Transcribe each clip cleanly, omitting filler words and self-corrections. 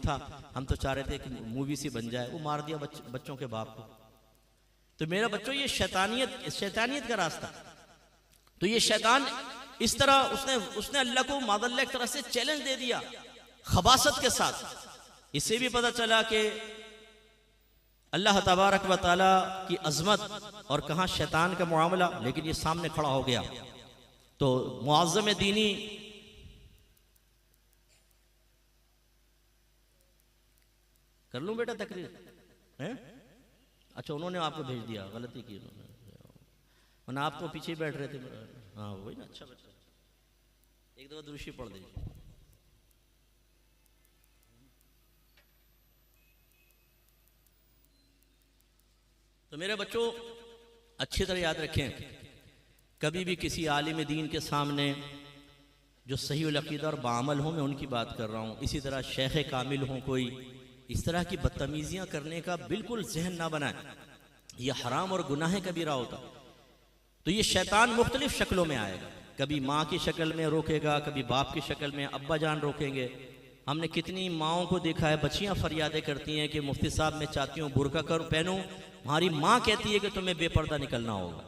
था, हम तो चाह रहे थे कि मूवी सी बन जाए, वो मार दिया बच्चों के बाप को। तो मेरा बच्चों ये शैतानियत का रास्ता। तो ये शैतान इस तरह उसने अल्लाह को मादल्ला एक तरह से चैलेंज दे दिया खबासत के साथ। इससे भी पता चला कि अल्लाह तबारक व तआला की अजमत और कहां शैतान का मुआमला, लेकिन ये सामने खड़ा हो गया। तो मुआज़्ज़म दीनी कर लूं बेटा तकरीर हैं? अच्छा उन्होंने आपको भेज दिया, गलती की उन्होंने, वरना आप तो पीछे बैठ रहे थे। हाँ वही ना, अच्छा बच्चा, एक दफा दुरूशी पढ़ दीजिए। तो मेरे बच्चों अच्छी तरह याद रखें, कभी भी किसी आलिम दीन के सामने जो सही अक़ीदा और बाअमल हो, मैं उनकी बात कर रहा हूँ, इसी तरह शेख कामिल हो कोई, इस तरह की बदतमीजियां करने का बिल्कुल जहन ना बनाए। यह हराम और गुनाह कबीरा होता। तो ये शैतान मुख्तलिफ शक्लों में आएगा, कभी माँ की शक्ल में रोकेगा, कभी बाप की शक्ल में, अब्बा जान रोकेंगे। हमने कितनी माँओं को देखा है, बच्चियां फरियादें करती हैं कि मुफ्ती साहब मैं चाहती हूँ बुर्का कर पहनूं, हमारी माँ कहती है कि तुम्हें बेपर्दा निकलना होगा।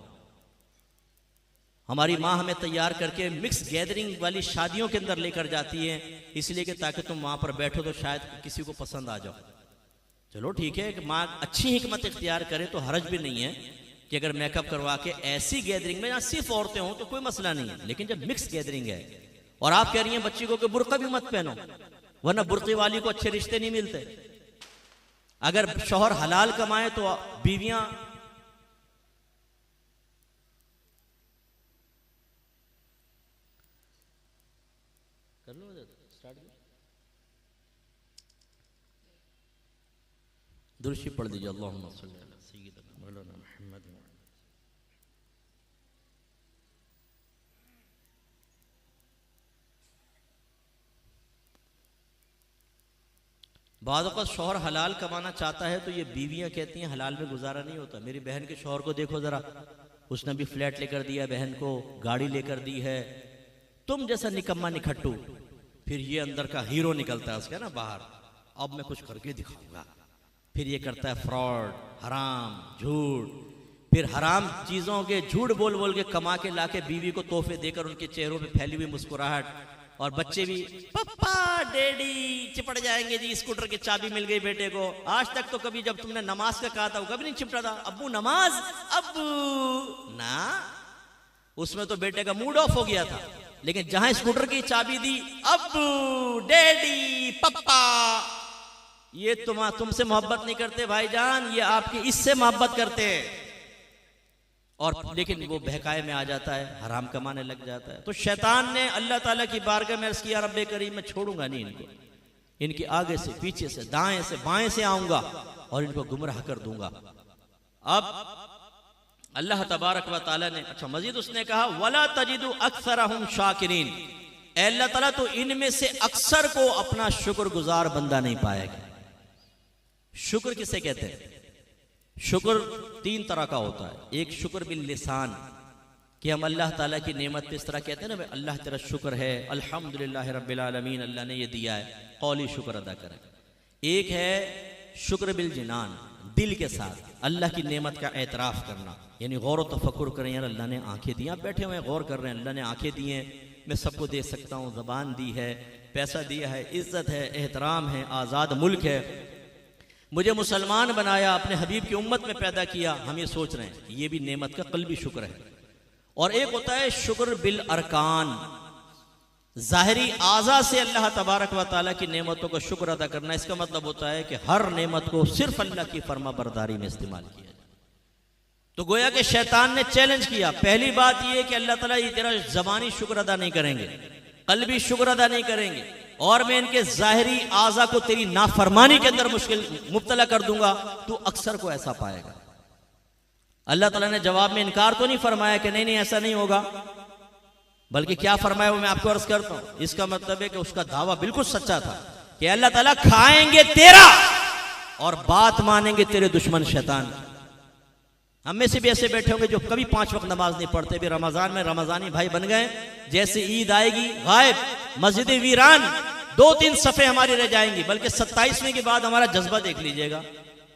हमारी माँ हमें तैयार करके मिक्स गैदरिंग वाली शादियों के अंदर लेकर जाती है, इसलिए कि ताकि तुम वहां पर बैठो तो शायद किसी को पसंद आ जाओ। चलो ठीक है कि माँ अच्छी हिकमत इख्तियार करे तो हरज भी नहीं है कि अगर मेकअप करवा के ऐसी गैदरिंग में जहाँ सिर्फ औरतें हों तो कोई मसला नहीं है, लेकिन जब मिक्स गैदरिंग है और आप कह रही हैं बच्ची को कि बुर्का भी मत पहनो, वरना बुर्के वाली को अच्छे रिश्ते नहीं मिलते। अगर शौहर हलाल कमाए तो बीवियां कर लो स्टार्ट दुरूशी पढ़ दीजिए। अल्लाहुम्मा सल्ली अला सय्यिदिना मौलाना मुहम्मद। बाद वक़्त शौहर हलाल कमाना चाहता है तो ये बीवियां कहती हैं हलाल में गुजारा नहीं होता। मेरी बहन के शौहर को देखो जरा, उसने भी फ्लैट लेकर दिया, बहन को गाड़ी लेकर दी है, तुम जैसा निकम्मा निखट्टू। फिर ये अंदर का हीरो निकलता है उसका ना बाहर, अब मैं कुछ करके दिखाऊंगा। फिर ये करता है फ्रॉड, हराम, झूठ, फिर हराम चीजों के झूठ बोल बोल के कमा के लाके बीवी को तोहफे देकर उनके चेहरों पे फैली हुई मुस्कुराहट, और बच्चे भी पापा डैडी चिपट जाएंगे जी, स्कूटर की चाबी मिल गई बेटे को। आज तक तो कभी जब तुमने नमाज का कहा था वो कभी नहीं चिपटा था, अब्बू नमाज, अब्बू ना, उसमें तो बेटे का मूड ऑफ हो गया था। लेकिन जहां स्कूटर की चाबी दी, अब्बू डैडी पप्पा, ये तुमसे मोहब्बत नहीं करते भाईजान, ये आपकी इससे मोहब्बत करते हैं। और लेकिन वो बहकाए में आ जाता है, हराम कमाने लग जाता है। तो शैतान ने अल्लाह ताला की बारगाह में अर्ज़ किया, रब्बे करीम मैं छोड़ूंगा नहीं इनको, इनके आगे से पीछे से दाएं से बाएं से आऊंगा और इनको गुमराह कर दूंगा। अब अल्लाह तबारक व तआला ने अच्छा मजीद उसने कहा, वला तजिदु अक्सरहुम शाकिरीन, अल्लाह ताला तो इनमें से अक्सर को अपना शुक्रगुजार बंदा नहीं पाएगा। शुक्र किसे कहते हैं? शुक्र तीन तरह का होता है। एक शुक्र बिल लिसान, कि हम अल्लाह ताला की नेमत पे इस तरह कहते हैं ना, अल्लाह तेरा शुक्र है, अल्हम्दुलिल्लाह रब्बिल आलमीन, अल्लाह ने ये दिया है, कौली शुक्र अदा करें। एक है शुक्र बिल जिनान, दिल के साथ अल्लाह की नेमत का एतराफ़ करना, यानी गौर व तफक्कुर करें, यार अल्लाह ने आंखें दी, आप बैठे हुए हैं गौर कर रहे हैं, अल्लाह ने आंखें दी हैं, मैं सबको दे सकता हूँ, ज़बान दी है, पैसा दिया है, इज़्ज़त है, एहतराम है, आज़ाद मुल्क है, मुझे मुसलमान बनाया, अपने हबीब की उम्मत में पैदा किया, हम ये सोच रहे हैं, ये भी नेमत का क़ल्बी शुक्र है। और एक होता है शुक्र बिल अरकान, ज़ाहिरी आज़ा से अल्लाह तबारक व तआला की नेमतों का शुक्र अदा करना। इसका मतलब होता है कि हर नेमत को सिर्फ अल्लाह की फर्मा बरदारी में इस्तेमाल किया। तो गोया कि शैतान ने चैलेंज किया, पहली बात यह कि अल्लाह ताला ये तेरा ज़बानी शुक्र अदा नहीं करेंगे, क़ल्बी शुक्र अदा नहीं करेंगे, और मैं इनके ज़ाहिरी आज़ा को तेरी नाफरमानी के अंदर मुब्तला कर दूंगा, तू अक्सर को ऐसा पाएगा। अल्लाह ताला ने जवाब में इनकार तो नहीं फरमाया कि नहीं नहीं ऐसा नहीं होगा, बल्कि क्या फरमाया वो मैं आपको अर्ज करता हूं। इसका मतलब है कि उसका दावा बिल्कुल सच्चा था कि अल्लाह ताला खाएंगे तेरा और बात मानेंगे तेरे दुश्मन शैतान। हम में से भी ऐसे बैठे होंगे जो कभी 5 वक्त नमाज नहीं पढ़ते, भी रमजान में रमजानी भाई बन गए, जैसे ईद आएगी गायब, मस्जिद वीरान, 2-3 सफ़े हमारी रह जाएंगी, बल्कि 27वें के बाद हमारा जज्बा देख लीजिएगा।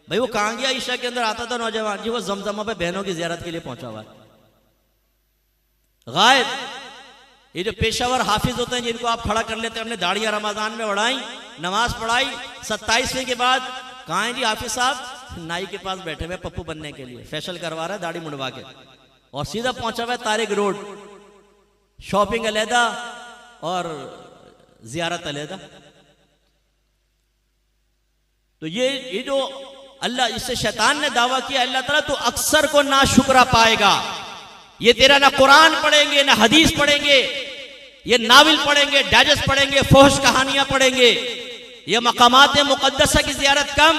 भाई वो कहाँ गया ईशा के अंदर आता था नौजवान जी, वो जमजमा पे बहनों की जियारत के लिए पहुंचा हुआ है, गायब। ये जो पेशावर हाफिज होते हैं जिनको आप खड़ा कर लेते हैं, हमने दाढ़ियां रमजान में बढ़ाई, नमाज पढ़ाई, 27वें के बाद कहाँ है जी हाफिज साहब? नाई के पास बैठे हुए पप्पू बनने के लिए, फैशल करवा रहा है दाढ़ी मुंडवा के, और सीधा पहुंचा हुआ है तारिक रोड, शॉपिंग अलहदा और जियारत अलहदा। तो ये जो अल्लाह, इससे शैतान ने दावा किया अल्लाह ताला तो अक्सर को ना शुक्रा पाएगा। ये तेरा ना कुरान पढ़ेंगे ना हदीस पढ़ेंगे, ये नावल पढ़ेंगे, डाइजेस्ट पढ़ेंगे, फोहश कहानियां पढ़ेंगे, ये मकामात मुकद्दसा की जियारत कम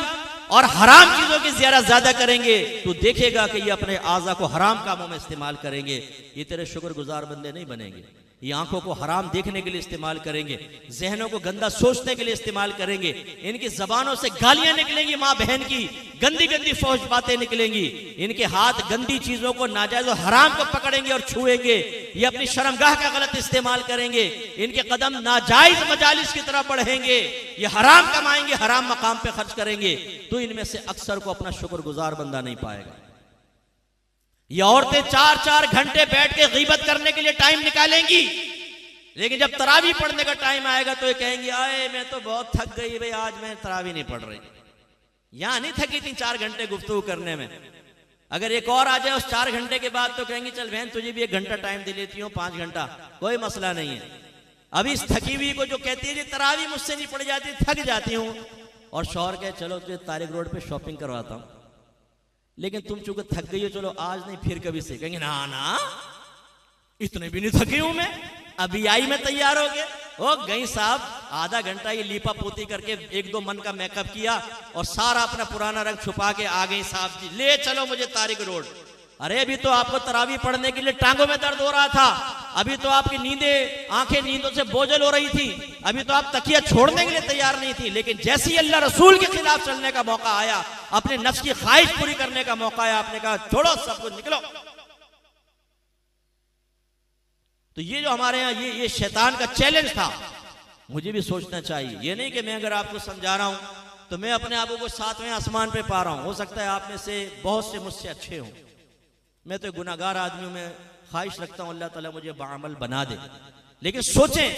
और हराम चीजों की जियारत ज्यादा करेंगे, तो देखेगा कि ये अपने आज़ा को हराम कामों में इस्तेमाल करेंगे। ये तेरे शुक्रगुजार बंदे नहीं बनेंगे। ये आंखों को हराम देखने के लिए इस्तेमाल करेंगे, जहनों को गंदा सोचने के लिए इस्तेमाल करेंगे, इनकी जबानों से गालियां निकलेंगी, माँ बहन की गंदी गंदी फौज बातें निकलेंगी, इनके हाथ गंदी चीजों को, नाजायज और हराम को पकड़ेंगे और छुएंगे, ये अपनी शर्मगाह का गलत इस्तेमाल करेंगे, इनके कदम नाजायज मजालिस की तरफ बढ़ेंगे, ये हराम कमाएंगे, हराम मकाम पे खर्च करेंगे। तो इनमें से अक्सर को अपना शुक्रगुजार बंदा नहीं पाएगा। ये औरतें 4-4 घंटे बैठ के गीबत करने के लिए टाइम निकालेंगी, लेकिन जब तरावी पढ़ने का टाइम आएगा तो ये कहेंगी आए मैं तो बहुत थक गई भाई, आज मैं तरावी नहीं पढ़ रही। यहां नहीं थकी थी 4 घंटे गुफ्तगू करने में, अगर एक और आ जाए उस 4 घंटे के बाद तो कहेंगी चल बहन तुझे भी 1 घंटा टाइम दे लेती हूँ, 5 घंटा, कोई मसला नहीं है। अभी इस थकी हुई को जो कहती है तरावी मुझसे नहीं पड़ जाती, थक जाती हूँ, और शौहर कहे चलो तुझे तारिक रोड पे शॉपिंग करवाता हूँ, लेकिन तुम चूंकि थक गई हो चलो आज नहीं फिर कभी से। कहेंगे ना ना इतने भी नहीं थकी हूं मैं, अभी आई मैं तैयार हो गए। ओ गई साहब, आधा घंटा ये लीपा पोती करके 1-2 मन का मेकअप किया और सारा अपना पुराना रंग छुपा के आ गई साहब जी ले चलो मुझे तारिक रोड। अरे अभी तो आपको तरावी पढ़ने के लिए टांगों में दर्द हो रहा था, अभी तो आपकी नींदें, आंखें नींदों से बोझल हो रही थी, अभी तो आप तकिया छोड़ने के लिए तैयार नहीं थी, लेकिन जैसे ही अल्लाह रसूल के खिलाफ चलने का मौका आया, अपने नफ्स की ख्वाहिश पूरी करने का मौका आया, आपने कहा छोड़ो सब कुछ निकलो। तो ये जो हमारे यहाँ ये शैतान का चैलेंज था, मुझे भी सोचना चाहिए। ये नहीं कि मैं अगर आपको समझा रहा हूं तो मैं अपने आप को 7वें आसमान पे पा रहा हूं। हो सकता है आप में से बहुत से मुझसे अच्छे हों, मैं तो गुनाहगार आदमी हूं, मैं ख्वाहिश रखता हूं अल्लाह ताला मुझे बाअमल बना दे। लेकिन सोचें,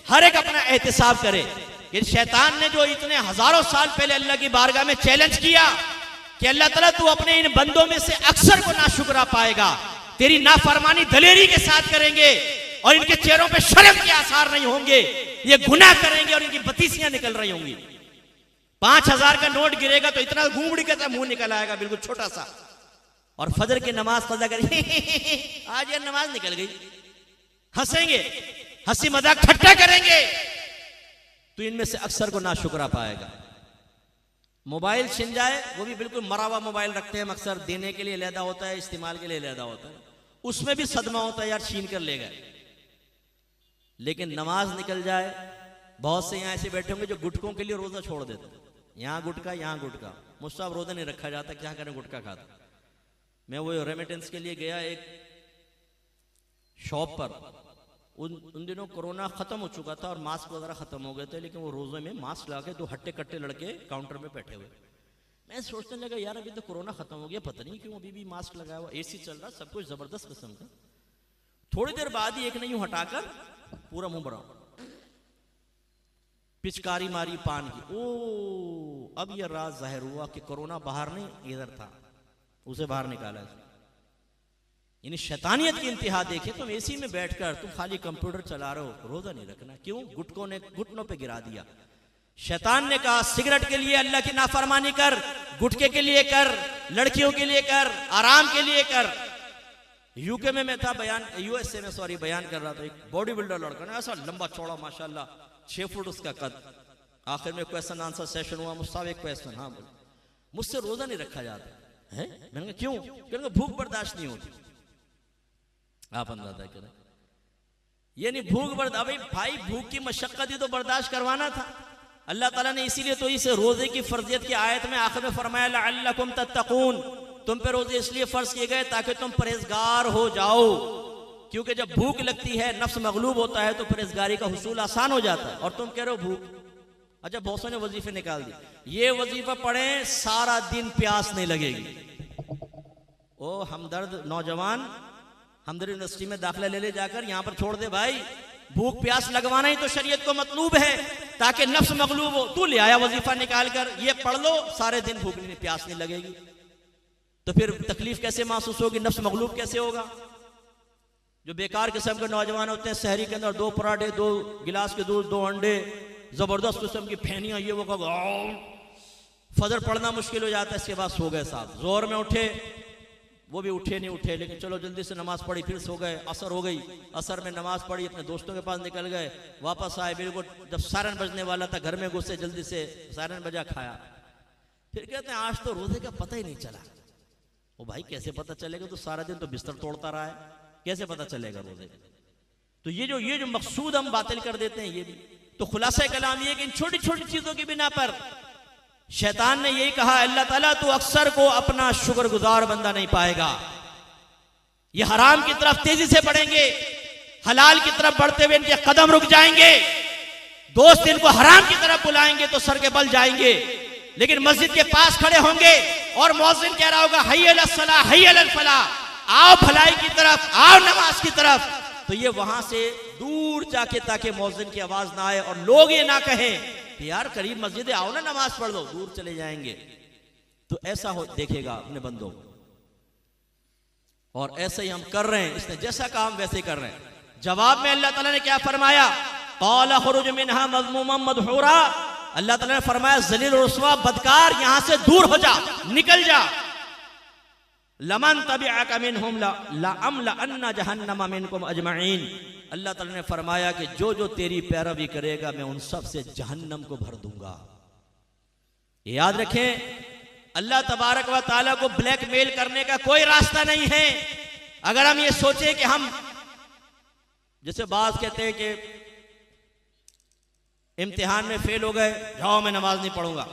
हर एक अपना एहतिसाब करे कि शैतान ने जो इतने हजारों साल पहले अल्लाह की बारगाह में चैलेंज किया कि अल्लाह ताला तू अपने इन बंदों में से अक्सर को नाशुक्रा पाएगा, तेरी नाफरमानी दलेरी के साथ करेंगे और इनके चेहरों पे शर्म के आसार नहीं होंगे, ये गुनाह करेंगे और इनकी बतीसियां निकल रही होंगी। 5000 का नोट गिरेगा तो इतना घूमड़ी का मुंह निकल आएगा बिल्कुल छोटा सा, और फजर की नमाज कज़ा करेंगे आज ये नमाज निकल गई, हंसेंगे, हंसी मजाक ठट्टा करेंगे, तो इनमें से अक्सर को नाशुक्रा पाएगा। मोबाइल छिन जाए, वो भी बिल्कुल मरा हुआ मोबाइल रखते हैं अक्सर, देने के लिए लहदा होता है, इस्तेमाल के लिए लहदा होता है, उसमें भी सदमा होता है यार छीन कर ले गए। लेकिन नमाज निकल जाए, बहुत से यहाँ ऐसे बैठे होंगे जो गुटकों के लिए रोजा छोड़ देते, यहाँ गुटका यहाँ गुटका, मुझसे रोजा नहीं रखा जाता, क्या करें गुटका खाता। मैं वो रेमिटेंस के लिए गया एक शॉप पर, उन दिनों कोरोना खत्म हो चुका था और मास्क वगैरह खत्म हो गए थे, लेकिन वो रोजे में मास्क लगा के 2 हट्टे कट्टे लड़के काउंटर में बैठे हुए। मैं सोचने लगा यार अभी तो कोरोना खत्म हो गया, पता नहीं क्यों अभी भी मास्क लगाया हुआ, एसी चल रहा, सब कुछ जबरदस्त किस्म का। थोड़ी देर बाद ही एक ने यूं हटाकर पूरा मुंह भरा, पिचकारी मारी पान की। ओ अब यह राज जाहिर हुआ कि कोरोना बाहर नहीं इधर था, उसे बाहर निकाला। यानी शैतानियत की इंतहा देखे, तुम एसी में बैठकर तुम खाली कंप्यूटर चला रहे हो, रोजा नहीं रखना, क्यों? गुटकों ने घुटनों पे गिरा दिया। शैतान ने कहा सिगरेट के लिए अल्लाह की नाफरमानी कर, गुटके के लिए कर, लड़कियों के लिए कर, आराम के लिए कर। यूके में मैं था बयान, यूएसए में सॉरी बयान कर रहा था, एक बॉडी बिल्डर लड़का ना, ऐसा लंबा चौड़ा माशाल्लाह 6 फुट उसका कद। आखिर में क्वेश्चन आंसर सेशन हुआ, मुझसे एक क्वेश्चन, हाँ बोले मुझसे रोजा नहीं रखा जाता है। मैंने कहा क्यों? क्योंकि भूख बर्दाश्त नहीं होती। आप अंदाजा करें, ये नहीं भूख बर्दाश्त, भाई भूख की मशक्कत ही तो बर्दाश्त करवाना था। अल्लाह ताला ने इसीलिए तो इसे रोजे की फर्जियत की आयत में आखिर में फरमाया लअल्लकुम तत्तकून, तुम पे रोजे इसलिए फर्ज किए गए ताकि तुम परहेजगार हो जाओ। क्योंकि जब भूख लगती है, नफ्स मगलूब होता है, तो परहेजगारी का हुसूल आसान हो जाता है। और तुम कह रहे हो भूख, अच्छा बहुत से वजीफे निकाल दिए, ये वजीफा पढ़ें सारा दिन प्यास नहीं लगेगी। ओ हमदर्द नौजवान, हमदर्द यूनिवर्सिटी में दाखिला ले ले जाकर यहां पर छोड़ दे भाई, भूख प्यास लगवाना ही तो शरीयत को मतलूब है, ताकि नफ्स मगलूब हो। तू ले आया वजीफा निकाल कर, ये पढ़ लो, सारे दिन भूख नहीं प्यास नहीं लगेगी, तो फिर तकलीफ कैसे महसूस होगी, नफ्स मगलूब कैसे होगा। जो बेकार किस्म के नौजवान होते हैं, सहरी के अंदर 2 पराठे, 2 गिलास के दूध, 2 अंडे, जबरदस्त किस्म की फेनियां, ये वो फजर पढ़ना मुश्किल हो जाता है, इसके बाद सो गए साहब। जोर में उठे, वो भी उठे नहीं उठे, लेकिन चलो जल्दी से नमाज पढ़ी, फिर सो गए। असर हो गई, असर में नमाज पढ़ी, अपने दोस्तों के पास निकल गए, वापस आए, बिल्कुल जब सायरन बजने वाला था घर में घुसे, जल्दी से सायरन बजा, खाया। फिर कहते हैं आज तो रोजे का पता ही नहीं चला। ओ भाई कैसे पता चलेगा, तो सारा दिन तो बिस्तर तोड़ता रहा है, कैसे पता चलेगा रोजे। तो ये जो मकसूद हम बातिल कर देते हैं, ये भी तो खुलासा कलाम ये कि इन छोटी छोटी चीजों की बिना पर शैतान ने यही कहा, अल्लाह ताला तो अक्सर को अपना शुक्रगुजार बंदा नहीं पाएगा। ये हराम की तरफ तेजी से बढ़ेंगे, हलाल की तरफ बढ़ते हुए इनके कदम रुक जाएंगे, दोस्त इनको हराम की तरफ बुलाएंगे तो सर के बल जाएंगे। लेकिन मस्जिद के पास खड़े होंगे और मुअज्जिन कह रहा होगा हय्य अलस सलाह हय्य अलल फलाह, आओ भलाई की तरफ, आओ नमाज की तरफ, तो ये वहां से दूर जाके ताकि मुअज्जिन की आवाज ना आए और लोग ये ना कहें कि यार करीब मस्जिद आओ ना नमाज पढ़ लो, दूर चले जाएंगे। तो ऐसा हो देखेगा अपने बंदों, और ऐसे ही हम कर रहे हैं, इसने जैसा काम वैसे कर रहे हैं। जवाब में अल्लाह ताला ने क्या फरमाया, क़ाल खुरुज मिन्हा मज़मूमन मदहूरा, अल्लाह ताला ने फरमाया जलील और रुस्वा बदकार, यहां से दूर हो जा, निकल जा। लमन तबिअका मिनहुम लअमलअन्ना जहन्नम मिनकुम अजमईन, अल्लाह ताला ने फरमाया कि जो जो तेरी पैरवी करेगा मैं उन सब से जहन्नम को भर दूंगा। याद रखें, अल्लाह तबारक व ताला को ब्लैकमेल करने का कोई रास्ता नहीं है। अगर हम ये सोचे कि हम, जैसे बात कहते हैं कि इम्तिहान में फेल हो गए, जाओ मैं नमाज नहीं पढ़ूंगा,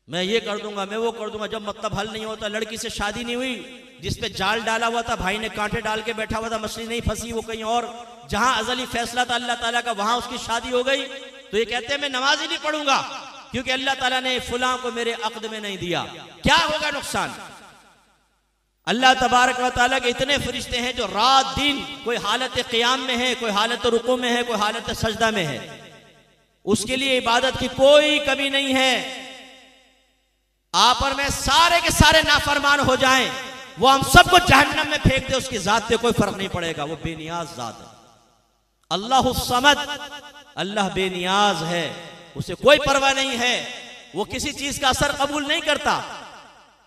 मैं ये कर दूंगा, मैं वो कर दूंगा, जब मतलब हल नहीं होता। लड़की से शादी नहीं हुई, जिसपे जाल डाला हुआ था, भाई ने कांटे डाल के बैठा हुआ था, मछली नहीं फंसी, वो कहीं और, जहां अजली फैसला था अल्लाह ताला का, वहां उसकी शादी हो गई। तो ये कहते हैं मैं नमाज ही नहीं पढ़ूंगा क्योंकि अल्लाह ताला ने फुलां को मेरे अक़द में नहीं दिया। क्या होगा नुकसान? अल्लाह तबारक व तआला के इतने फरिश्ते हैं जो रात दिन, कोई हालत क़ियाम में है, कोई हालत रुकू में है, कोई हालत सजदा में है, उसके लिए इबादत की कोई कमी नहीं है। आप और मैं सारे के सारे नाफरमान हो जाएं, वो हम सबको जहन्नम में फेंक दे, उसकी जात पे कोई फर्क नहीं पड़ेगा, वो बेनियाज जात है। अल्लाहु समद, अल्लाह बेनियाज है, उसे कोई परवाह नहीं है, वो किसी चीज का असर कबूल नहीं करता,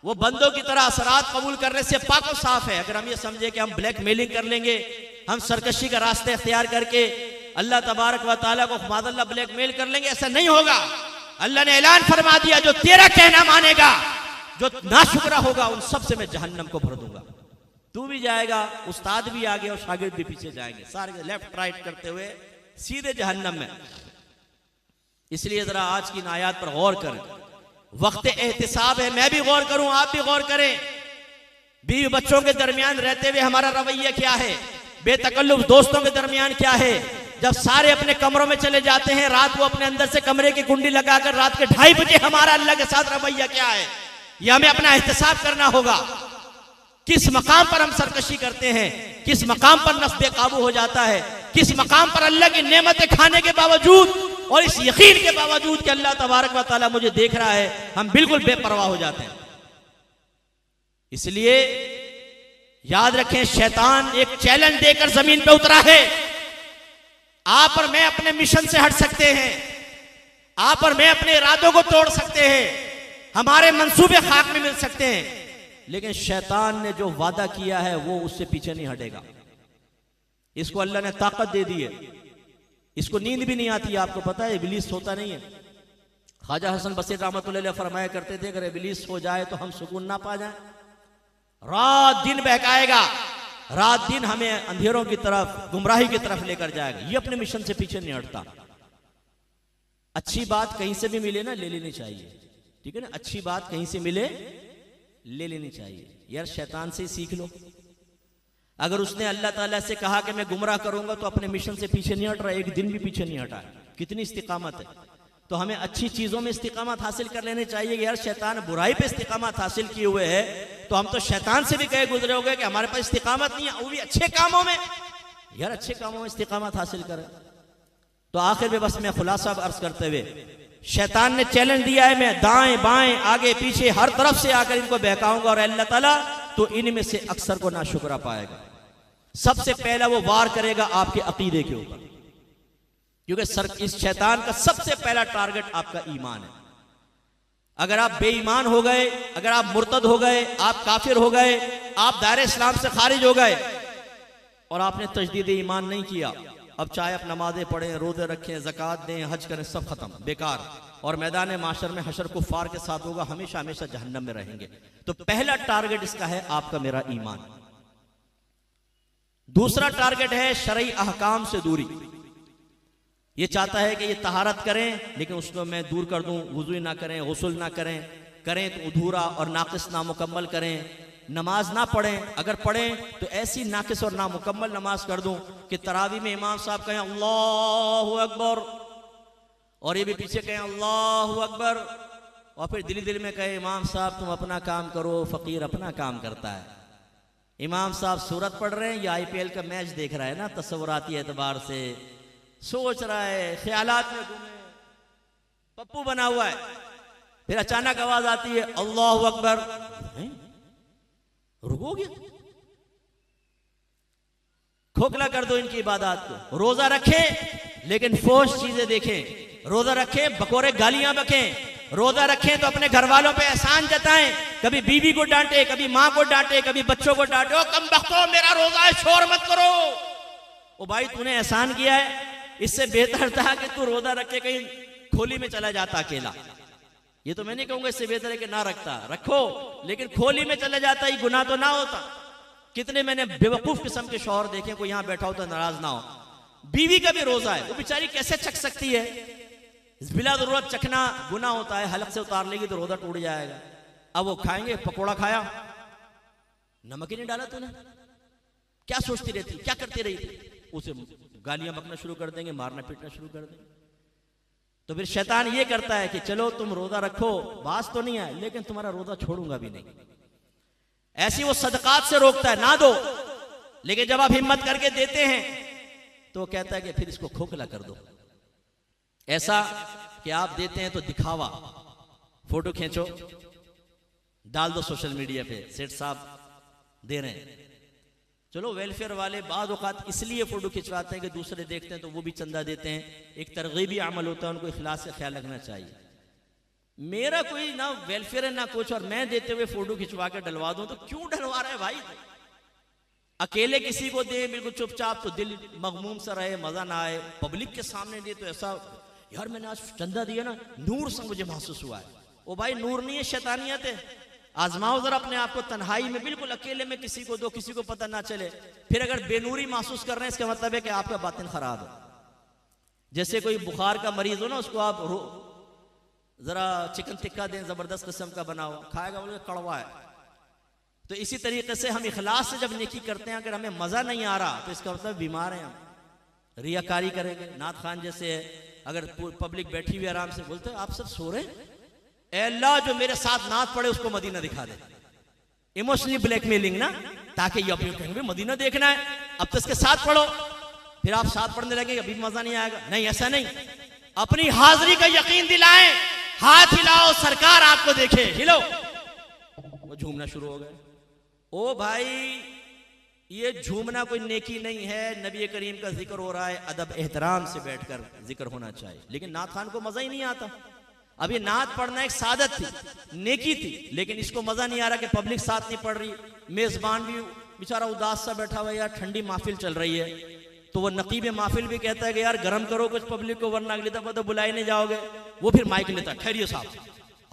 वो बंदों की तरह असरात कबूल करने से पाक और साफ है। अगर हम ये समझे कि हम ब्लैकमेलिंग कर लेंगे, हम सरकशी का रास्ते इख्तियार करके अल्लाह तबारक व तआला को खुमादल्ला ब्लैकमेल कर लेंगे, ऐसा नहीं होगा। अल्लाह ने ऐलान फरमा दिया, जो तेरा कहना मानेगा, जो नाशुक्रा होगा, उन सब से मैं जहन्नम को भर दूंगा। तू भी जाएगा, उस्ताद भी आगे और शागिर्द भी पीछे जाएंगे, सारे लेफ्ट राइट करते हुए सीधे जहन्नम में। इसलिए जरा आज की आयत पर गौर करें। वक्त एहतिसाब है, मैं भी गौर करूं, आप भी गौर करें। बीवी बच्चों के दरमियान रहते हुए हमारा रवैया क्या है, बेतकल्लुफ दोस्तों के दरमियान क्या है। जब सारे अपने कमरों में चले जाते हैं, रात को अपने अंदर से कमरे की कुंडी लगाकर रात के 2:30 बजे हमारा अल्लाह के साथ रवैया क्या है, यह हमें अपना एहतिसाब करना होगा। किस मकाम पर हम सरकशी करते हैं, किस मकाम पर नफ्स बेकाबू हो जाता है, किस मकाम पर अल्लाह की नेमतें खाने के बावजूद और इस यकीन के बावजूद कि अल्लाह तबारक व तआला मुझे देख रहा है, हम बिल्कुल बेपरवाह हो जाते हैं। इसलिए याद रखें, शैतान एक चैलेंज देकर जमीन पे उतरा है। आप और मैं अपने मिशन से हट सकते हैं, आप और मैं अपने इरादों को तोड़ सकते हैं, हमारे मंसूबे खाक में मिल सकते हैं, लेकिन शैतान ने जो वादा किया है वो उससे पीछे नहीं हटेगा। इसको अल्लाह ने ताकत दे दी है, इसको नींद भी नहीं आती। आपको पता है इब्लीस सोता नहीं है। ख्वाजा हसन बसरी रहमतुल्लाह अलैह फरमाया करते थे, अगर इब्लीस सो जाए तो हम सुकून ना पा जाए, रात दिन बहकाएगा, रात दिन हमें अंधेरों की तरफ, गुमराही की तरफ लेकर जाएगा। ये अपने मिशन से पीछे नहीं हटता। अच्छी बात कहीं से भी मिले ना, ले लेनी चाहिए, ठीक है ना। अच्छी बात कहीं से मिले, ले लेनी चाहिए। यार शैतान से ही सीख लो। अगर उसने अल्लाह ताला से कहा कि मैं गुमराह करूंगा तो अपने मिशन से पीछे नहीं हट रहा, एक दिन भी पीछे नहीं हटा। कितनी इस्तिकामत है। तो हमें अच्छी चीजों में इस्तिकामत हासिल कर लेनी चाहिए कि यार शैतान बुराई पे इस्तिकामत हासिल किए हुए है, तो हम तो शैतान से भी कहे गुजरे हो गए कि हमारे पास इस्तिकामत नहीं है, वो भी अच्छे कामों में। यार अच्छे कामों में इस्तिकामत हासिल करें। तो आखिर में बस मैं खुलासा अर्ज करते हुए, शैतान ने चैलेंज दिया है, मैं दाएं बाएं आगे पीछे हर तरफ से आकर इनको बहकाऊंगा और अल्लाह ताला तो इनमें से अक्सर को नाशुक्रा पाएगा। सबसे पहला वो वार करेगा आपके अकीदे के ऊपर, क्योंकि इस शैतान का सबसे पहला टारगेट आपका ईमान है। अगर आप बेईमान हो गए, अगर आप मुर्तद हो गए, आप काफिर हो गए, आप दायरे इस्लाम से खारिज हो गए और आपने तजदीद ईमान नहीं किया, अब चाहे आप नमाजें पढ़ें, रोजे रखें, ज़कात दें, हज करें, सब खत्म, बेकार। और मैदान माशर में हशर कुफ्फार के साथ होगा, हमेशा हमेशा जहन्नम में रहेंगे। तो पहला टारगेट इसका है आपका मेरा ईमान। दूसरा टारगेट है शरई अहकाम से दूरी। ये चाहता है कि ये तहारत करें लेकिन उसको मैं दूर कर दूं, वुज़ू ना करें, गुस्ल ना करें, करें तो अधूरा और नाकिस नामुकम्मल करें, नमाज ना पढ़ें, अगर पढ़ें तो ऐसी नाकिस और नामुकम्मल नमाज कर दूं कि तरावी में इमाम साहब कहें अल्लाहु अकबर और ये भी पीछे कहें अल्लाहु अकबर, और फिर दिल दिल में कहे इमाम साहब तुम अपना काम करो, फकीर अपना काम करता है। इमाम साहब सूरत पढ़ रहे हैं या IPL का मैच देख रहा है ना, तस्वुराती एतबार से सोच रहा है, ख्यालात में घूमे, पप्पू बना हुआ है। फिर अचानक आवाज आती है अल्लाहु अकबर, रुको गया। खोखला कर दो इनकी इबादत को। रोजा रखें लेकिन फोश चीजें देखें, रोजा रखें बकोरे गालियां बकें, रोजा रखें तो अपने घर वालों पे एहसान जताएं, कभी बीवी को डांटे, कभी माँ को डांटे, कभी बच्चों को डांटे, ओ कम बख्तो मेरा रोजा है शोर मत करो। ओ भाई तूने एहसान किया है, इससे बेहतर था कि तू रोजा रख के कहीं खोली में चला जाता अकेला। ये तो मैं नहीं कहूंगा इससे बेहतर है कि ना रखता, रखो लेकिन खोली में चला जाता, ही गुनाह तो ना होता। कितने मैंने बेवकूफ किस्म के शौहर देखे, कोई यहां बैठा हो तो नाराज ना हो, बीवी का भी रोजा है, वो बेचारी कैसे चख सकती है? बिला जरूरत चखना गुनाह होता है, हलक से उतार लेगी तो रोजा टूट जाएगा। अब वो खाएंगे, पकोड़ा खाया, नमक ही नहीं डाला तूने, क्या सोचती रहती, क्या करती रही थी? उसे गालियां बकना शुरू कर देंगे, मारना पीटना शुरू कर देंगे। तो फिर शैतान ये करता है कि चलो तुम रोजा रखो, बात तो नहीं है लेकिन तुम्हारा रोजा छोड़ूंगा भी नहीं। ऐसी वो सदकात से रोकता है, ना दो, लेकिन जब आप हिम्मत करके देते हैं तो वो कहता है कि फिर इसको खोखला कर दो। ऐसा कि आप देते हैं तो दिखावा, फोटो खींचो डाल दो सोशल मीडिया पे, सेठ साहब दे रहे हैं। चलो वेलफेयर वाले बाद औकात इसलिए फोटो खिंचवाते हैं कि दूसरे देखते हैं तो वो भी चंदा देते हैं, एक तरगीबी अमल होता है, उनको इखलास से ख्याल रखना चाहिए। मेरा कोई ना वेलफेयर है ना कुछ, और मैं देते हुए फोटो खिंचवा के डलवा दूं तो क्यों डलवा रहा है भाई? अकेले किसी को दे बिल्कुल चुपचाप तो दिल मगमूम सा रहे, मजा ना आए। पब्लिक के सामने दे तो ऐसा यार मैंने आज चंदा दिया ना, नूर से मुझे महसूस हुआ है। ओ भाई नूर नहीं है, शैतानियत है। आजमाओ जरा अपने आप को, तन्हाई में बिल्कुल अकेले में किसी को दो, किसी को पता ना चले। फिर अगर बेनूरी महसूस कर रहे हैं इसका मतलब है कि आपका बातिन खराब है। जैसे कोई बुखार का मरीज हो ना, उसको आप जरा चिकन टिक्का दें, जबरदस्त किस्म का बना हुआ, खाएगा बोले कड़वा है। तो इसी तरीके से हम इखलास से जब नेकी करते हैं, अगर हमें मजा नहीं आ रहा तो इसका मतलब बीमार हैं हम, रियाकारी करेंगे। नाथ खान जैसे है, अगर पब्लिक बैठी हुई आराम से बोलते आप सब सो रहे हैं, ए अल्लाह जो मेरे साथ नात पड़े उसको मदीना दिखा दे। इमोशनली ब्लैकमेलिंग ना, ताकि ये अपने कहेंगे मदीना देखना है, अब तो इसके साथ पढ़ो। फिर आप साथ पढ़ने लगे, अभी मजा नहीं आएगा। नहीं, ऐसा नहीं, अपनी हाजिरी का यकीन दिलाएं, हाथ हिलाओ, सरकार आपको देखे, हिलो। वो झूमना शुरू हो गए। ओ भाई ये झूमना कोई नेकी नहीं है, नबी करीम का जिक्र हो रहा है, अदब एहतराम से बैठकर जिक्र होना चाहिए। लेकिन नाथ खान को मजा ही नहीं आता। अब ये नात पढ़ना एक सादत थी, नेकी थी, लेकिन इसको मजा नहीं आ रहा कि पब्लिक साथ नहीं पढ़ रही, मेजबान भी बेचारा उदास सा बैठा हुआ, यार ठंडी महफिल चल रही है। तो वो नकीब महफिल भी कहता है कि यार गर्म करो कुछ पब्लिक को, वरना अगली दफा तो बुलाए नहीं जाओगे। वो फिर माइक लेता, ठहरिए साहब,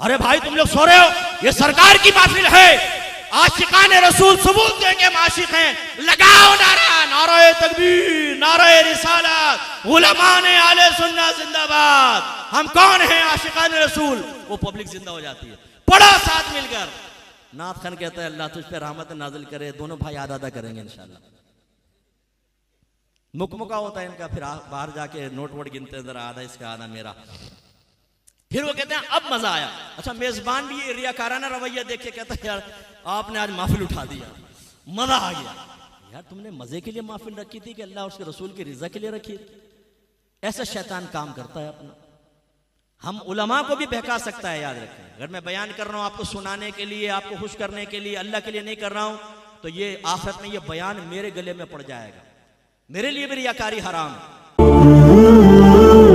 अरे भाई तुम लोग सो रहे हो, ये सरकार की महफिल है, आशिकाने रसूल सबूत देंगे हम आशिक हैं, लगाओ नारा, नारे तकबीर, नारे रिसालत, उलमाने आले सुन्ना जिंदाबाद, हम कौन हैं आशिकाने रसूल। वो पब्लिक जिंदा हो जाती है, पढ़ो साथ मिलकर। नाथ खान कहता है अल्लाह तुझ पे रहमत नाजिल करे, दोनों भाई आदा आदा करेंगे इंशाल्लाह। मुकमुका होता है इनका, फिर बाहर जाके नोट वोट गिनते हैं, जरा आधा इसका आधा मेरा। फिर वो कहते हैं अब मजा आया। अच्छा, मेजबान भी ये रियाकाराना रवैया देख के कहता है यार आपने आज महफिल उठा दिया, मजा आ गया। यार तुमने मजे के लिए महफिल रखी थी कि अल्लाह उसके रसूल की रिजा के लिए रखी थी? ऐसा शैतान काम करता है अपना। हम उलमा को भी बहका सकता है, याद रखें। अगर मैं बयान कर रहा हूं आपको सुनाने के लिए, आपको खुश करने के लिए, अल्लाह के लिए नहीं कर रहा हूं, तो ये आखिरत में ये बयान मेरे गले में पड़ जाएगा, मेरे लिए भी रियाकारी हराम है।